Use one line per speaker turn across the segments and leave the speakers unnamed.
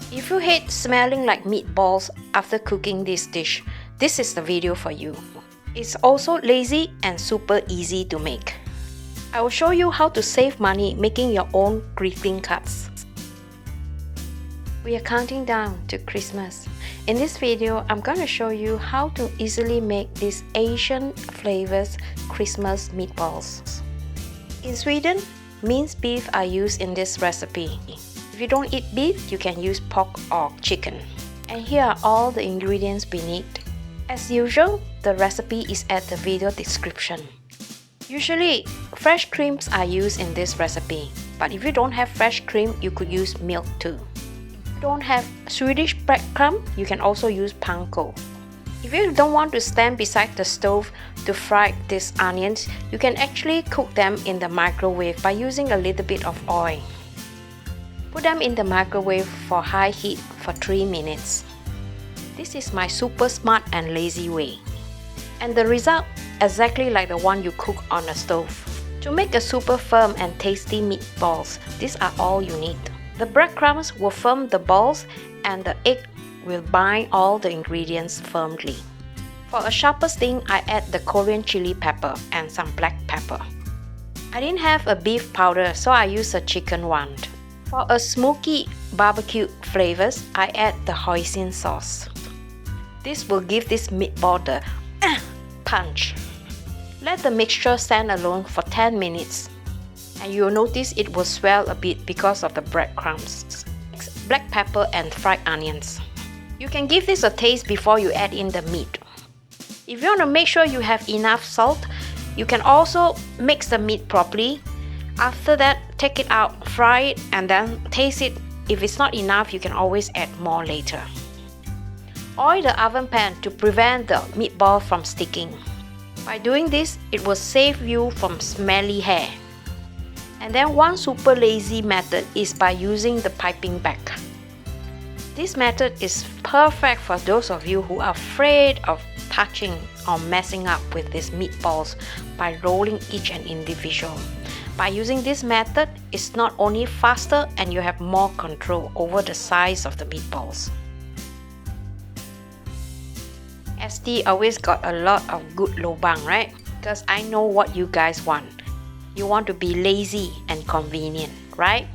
If you hate smelling like meatballs after cooking this dish, this is the video for you. It's also lazy and super easy to make. I will show you how to save money making your own greeting cards. We are counting down to Christmas. In this video, I'm going to show you how to easily make these Asian flavors Christmas meatballs. In Sweden, minced beef are used in this recipe. If you don't eat beef, you can use pork or chicken. And here are all the ingredients we need. As usual, the recipe is at the video description. Usually, fresh creams are used in this recipe, but if you don't have fresh cream, you could use milk too. If you don't have Swedish breadcrumbs, you can also use panko. If you don't want to stand beside the stove to fry these onions, you can actually cook them in the microwave by using a little bit of oil. Put them in the microwave for high heat for 3 minutes. This is my super smart and lazy way. And the result exactly like the one you cook on a stove. To make a super firm and tasty meatballs, these are all you need. The breadcrumbs will firm the balls and the egg will bind all the ingredients firmly. For a sharper sting, I add the Korean chili pepper and some black pepper. I didn't have a beef powder, so I used a chicken one. For a smoky barbecue flavors, I add the hoisin sauce. This will give this meatball the punch. Let the mixture stand alone for 10 minutes. And you'll notice it will swell a bit because of the breadcrumbs. Black pepper and fried onions. You can give this a taste before you add in the meat. If you want to make sure you have enough salt, you can also mix the meat properly. After that, take it out, fry it, and then taste it. If it's not enough, you can always add more later. Oil the oven pan to prevent the meatball from sticking. By doing this, it will save you from smelly hair. And then one super lazy method is by using the piping bag. This method is perfect for those of you who are afraid of touching or messing up with these meatballs by rolling each and individual. By using this method, it's not only faster and you have more control over the size of the meatballs. ST always got a lot of good lobang, right? Because I know what you guys want. You want to be lazy and convenient, right?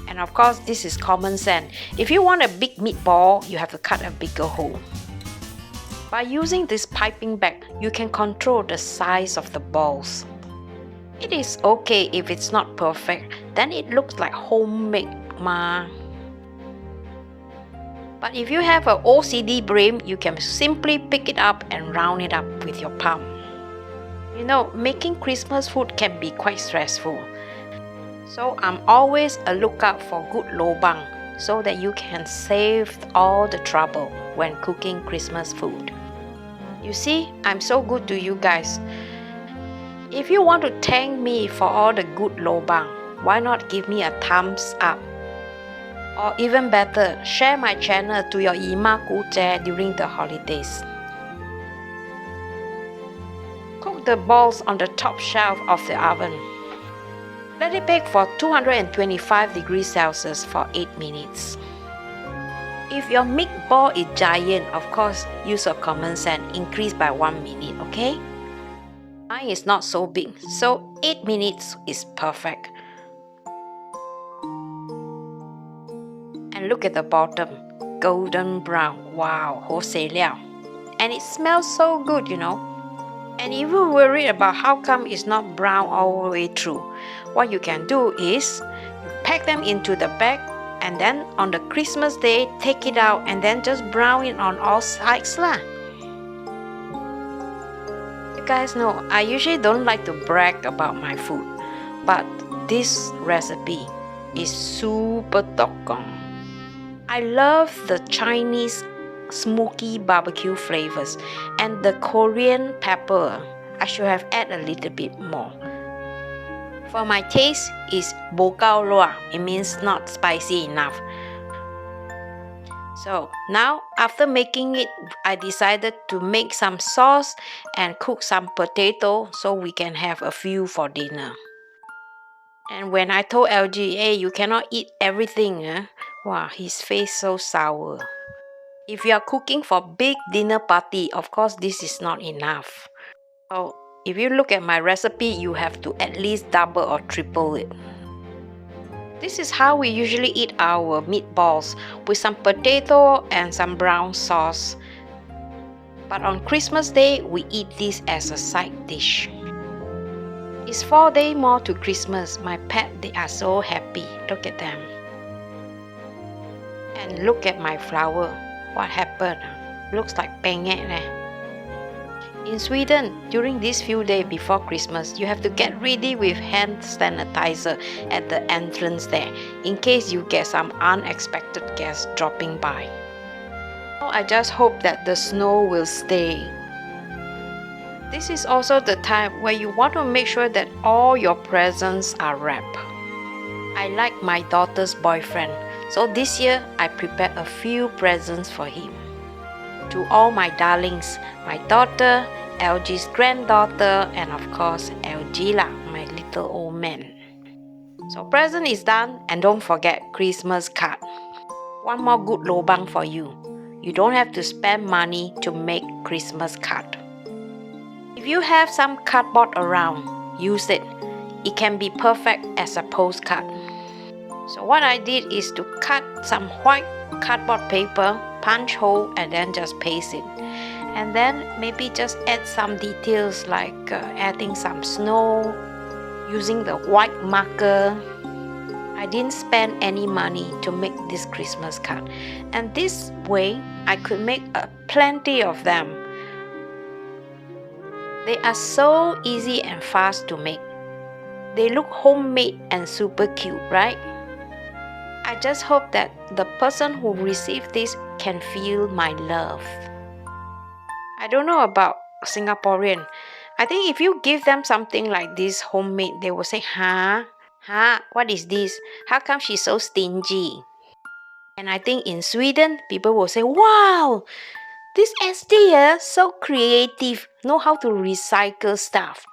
And of course, this is common sense. If you want a big meatball, you have to cut a bigger hole. By using this piping bag, you can control the size of the balls. It is okay if it's not perfect, then it looks like homemade ma. But if you have an OCD brain, you can simply pick it up and round it up with your palm. You know, making Christmas food can be quite stressful. So I'm always a lookout for good lobang so that you can save all the trouble when cooking Christmas food. You see, I'm so good to you guys. If you want to thank me for all the good lobang, why not give me a thumbs up? Or even better, share my channel to your Ima Kuje during the holidays. Cook the balls on the top shelf of the oven. Let it bake for 225 degrees Celsius for 8 minutes. If your meatball is giant, of course, use a common sense, increase by 1 minute, okay? Mine is not so big, so 8 minutes is perfect. And look at the bottom, golden brown. Wow, 好食了. And it smells so good, you know. And if you're worried about how come it's not brown all the way through, what you can do is you pack them into the bag and then on the Christmas day, take it out and then just brown it on all sides lah. You guys know, I usually don't like to brag about my food, but this recipe is super dokong. I love the Chinese smoky barbecue flavors and the Korean pepper. I should have added a little bit more. For my taste is bo gao loa. It means not spicy enough. So now after making it, I decided to make some sauce and cook some potato so we can have a few for dinner. And when I told LG, hey, you cannot eat everything, Wow, his face so sour. If you are cooking for big dinner party, of course this is not enough. So if you look at my recipe, you have to at least double or triple it. This is how we usually eat our meatballs, with some potato and some brown sauce. But on Christmas Day, we eat this as a side dish. It's 4 days more to Christmas. My pet, they are so happy. Look at them. And look at my flower. What happened? Looks like pengek. In Sweden, during these few days before Christmas, you have to get ready with hand sanitizer at the entrance there, in case you get some unexpected guests dropping by. I just hope that the snow will stay. This is also the time where you want to make sure that all your presents are wrapped. I like my daughter's boyfriend, so this year I prepared a few presents for him. To all my darlings, my daughter, LG's granddaughter, and of course LG lah, my little old man. So present is done, and don't forget Christmas card. One more good lobang for you. You don't have to spend money to make Christmas card. If you have some cardboard around, use it. It can be perfect as a postcard. So what I did is to cut some white cardboard paper, punch hole, and then just paste it. And then maybe just add some details like adding some snow, using the white marker. I didn't spend any money to make this Christmas card, and this way I could make plenty of them. They are so easy and fast to make. They look homemade and super cute, right? I just hope that the person who received this can feel my love. I don't know about Singaporean. I think if you give them something like this homemade, they will say, huh? What is this? How come she's so stingy? And I think in Sweden, people will say, wow, this SD so creative, know how to recycle stuff.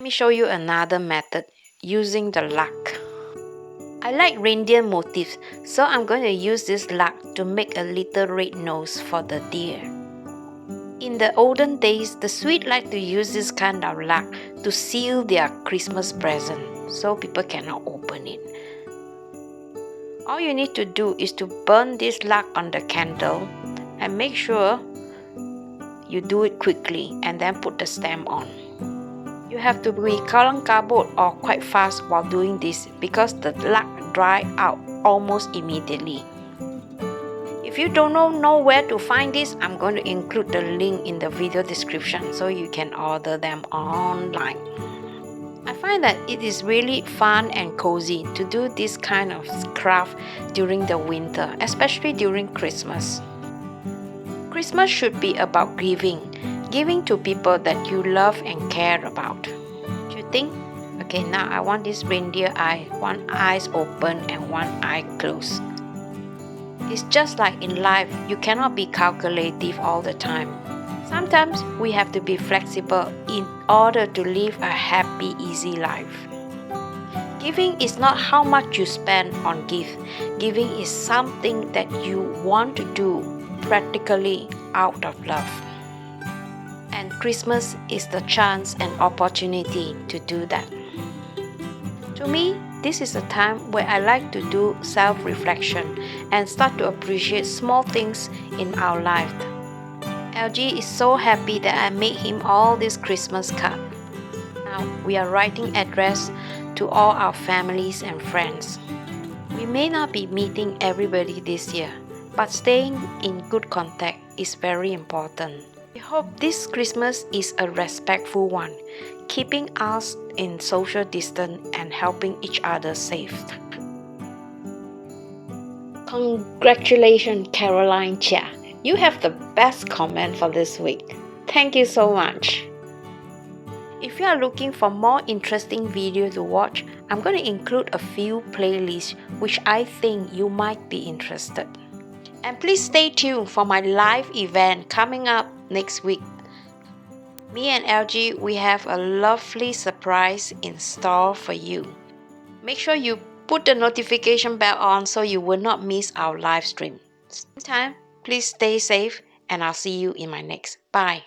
Let me show you another method using the luck. I like reindeer motifs, so I'm going to use this luck to make a little red nose for the deer. In the olden days, the Swedes like to use this kind of luck to seal their Christmas present, so people cannot open it. All you need to do is to burn this luck on the candle and make sure you do it quickly and then put the stamp on. You have to be kalang kabut or quite fast while doing this because the luck dry out almost immediately. If you don't know where to find this, I'm going to include the link in the video description so you can order them online. I find that it is really fun and cozy to do this kind of craft during the winter, especially during Christmas. Christmas should be about giving to people that you love and care about. Do you think? Okay, now I want this reindeer eye, one eye open and one eye closed. It's just like in life, you cannot be calculative all the time. Sometimes we have to be flexible in order to live a happy, easy life. Giving is not how much you spend on gift. Giving is something that you want to do practically out of love. And Christmas is the chance and opportunity to do that. To me, this is a time where I like to do self-reflection and start to appreciate small things in our life. LG is so happy that I made him all this Christmas card. Now we are writing address to all our families and friends. We may not be meeting everybody this year, but staying in good contact is very important. We hope this Christmas is a respectful one, keeping us in social distance and helping each other safe. Congratulations, Caroline Chia. You have the best comment for this week. Thank you so much. If you are looking for more interesting videos to watch, I'm going to include a few playlists which I think you might be interested. And please stay tuned for my live event coming up next week. Me and LG, we have a lovely surprise in store for you. Make sure you put the notification bell on so you will not miss our live stream. Same time, please stay safe and I'll see you in my next. Bye.